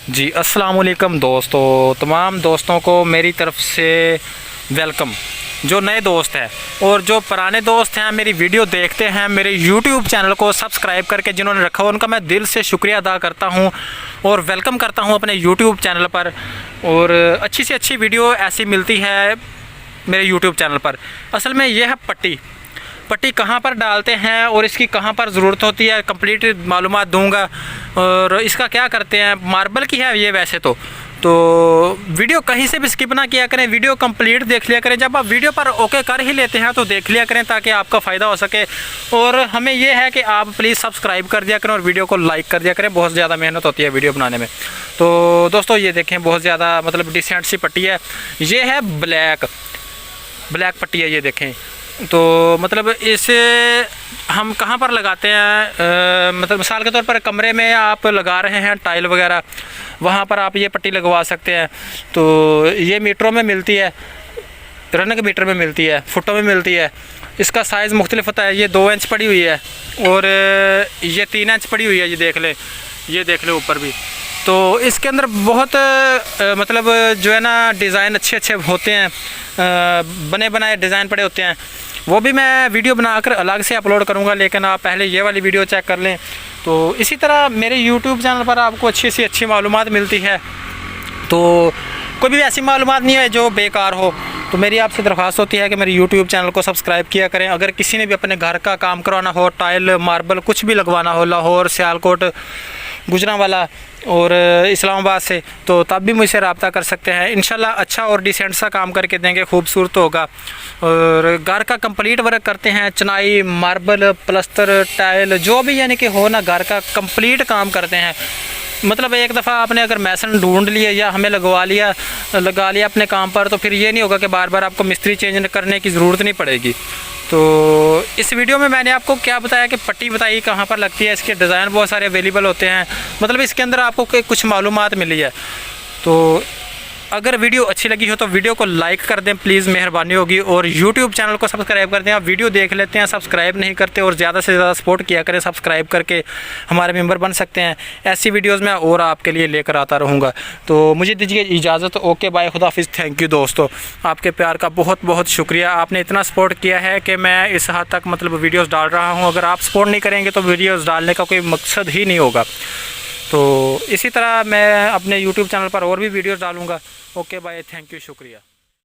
जी अस्सलाम वालेकुम दोस्तों, तमाम दोस्तों को मेरी तरफ़ से वेलकम। जो नए दोस्त हैं और जो पुराने दोस्त हैं, मेरी वीडियो देखते हैं, मेरे यूट्यूब चैनल को सब्सक्राइब करके जिन्होंने रखा हुआ, उनका मैं दिल से शुक्रिया अदा करता हूं और वेलकम करता हूं अपने यूट्यूब चैनल पर। और अच्छी से अच्छी वीडियो ऐसी मिलती है मेरे यूट्यूब चैनल पर। असल में यह है पट्टी कहाँ पर डालते हैं और इसकी कहाँ पर ज़रूरत होती है, कंप्लीट मालूमात दूंगा। और इसका क्या करते हैं, मार्बल की है ये वैसे तो वीडियो कहीं से भी स्किप ना किया करें, वीडियो कंप्लीट देख लिया करें। जब आप वीडियो पर ओके कर ही लेते हैं तो देख लिया करें ताकि आपका फ़ायदा हो सके। और हमें ये है कि आप प्लीज़ सब्सक्राइब कर दिया करें और वीडियो को लाइक कर दिया करें। बहुत ज़्यादा मेहनत होती है वीडियो बनाने में। तो दोस्तों ये देखें, बहुत ज़्यादा मतलब डिसेंट सी पट्टी है। ये है ब्लैक पट्टी है, ये देखें। तो मतलब इसे हम कहाँ पर लगाते हैं, मतलब मिसाल के तौर पर कमरे में आप लगा रहे हैं टाइल वगैरह, वहाँ पर आप ये पट्टी लगवा सकते हैं। तो ये मीटरों में मिलती है, रनग मीटर में मिलती है, फुटों में मिलती है। इसका साइज़ मुख्तलिफ होता है। ये 2 इंच पड़ी हुई है और ये 3 इंच पड़ी हुई है। ये देख ले ऊपर भी। तो इसके अंदर बहुत मतलब जो है ना डिज़ाइन अच्छे होते हैं, बने बनाए डिज़ाइन पड़े होते हैं। वो भी मैं वीडियो बनाकर अलग से अपलोड करूँगा, लेकिन आप पहले ये वाली वीडियो चेक कर लें। तो इसी तरह मेरे यूट्यूब चैनल पर आपको अच्छी मालूमात मिलती है। तो कोई भी ऐसी मालूमात नहीं है जो बेकार हो। तो मेरी आपसे दरख्वास्त होती है कि मेरे यूट्यूब चैनल को सब्सक्राइब किया करें। अगर किसी ने भी अपने घर का काम करवाना हो, टाइल मार्बल कुछ भी लगवाना हो, लाहौर सियालकोट गुजरांवाला और इस्लामाबाद से, तो तब भी मुझसे रब्ता कर सकते हैं। इंशाल्लाह अच्छा और डिसेंट सा काम करके देंगे, खूबसूरत होगा। और घर का कंप्लीट वर्क करते हैं, चनाई मार्बल प्लस्तर टाइल जो भी यानी कि हो ना, घर का कंप्लीट काम करते हैं। मतलब एक दफ़ा आपने अगर मैसन ढूंढ लिया या हमें लगा लिया अपने काम पर, तो फिर ये नहीं होगा कि बार बार आपको मिस्त्री चेंज करने की ज़रूरत नहीं पड़ेगी। तो इस वीडियो में मैंने आपको क्या बताया कि पट्टी बताई कहाँ पर लगती है, इसके डिज़ाइन बहुत सारे अवेलेबल होते हैं। मतलब इसके अंदर आपको कुछ मालूमात मिली है। तो अगर वीडियो अच्छी लगी हो तो वीडियो को लाइक कर दें प्लीज़, मेहरबानी होगी। और यूट्यूब चैनल को सब्सक्राइब कर दें। आप वीडियो देख लेते हैं, सब्सक्राइब नहीं करते, और ज़्यादा से ज़्यादा सपोर्ट किया करें। सब्सक्राइब करके हमारे मेंबर बन सकते हैं। ऐसी वीडियोज़ मैं और आपके लिए लेकर आता रहूँगा। तो मुझे दीजिए इजाज़त। ओके बाय, खुदा हाफिज़। थैंक यू दोस्तों, आपके प्यार का बहुत शुक्रिया। आपने इतना सपोर्ट किया है कि मैं इस हद तक मतलब वीडियोज़ डाल रहा हूँ। अगर आप सपोर्ट नहीं करेंगे तो वीडियोज़ डालने का कोई मकसद ही नहीं होगा। तो इसी तरह मैं अपने यूट्यूब चैनल पर और भी वीडियोज़ डालूँगा। ओके बाय, थैंक यू, शुक्रिया।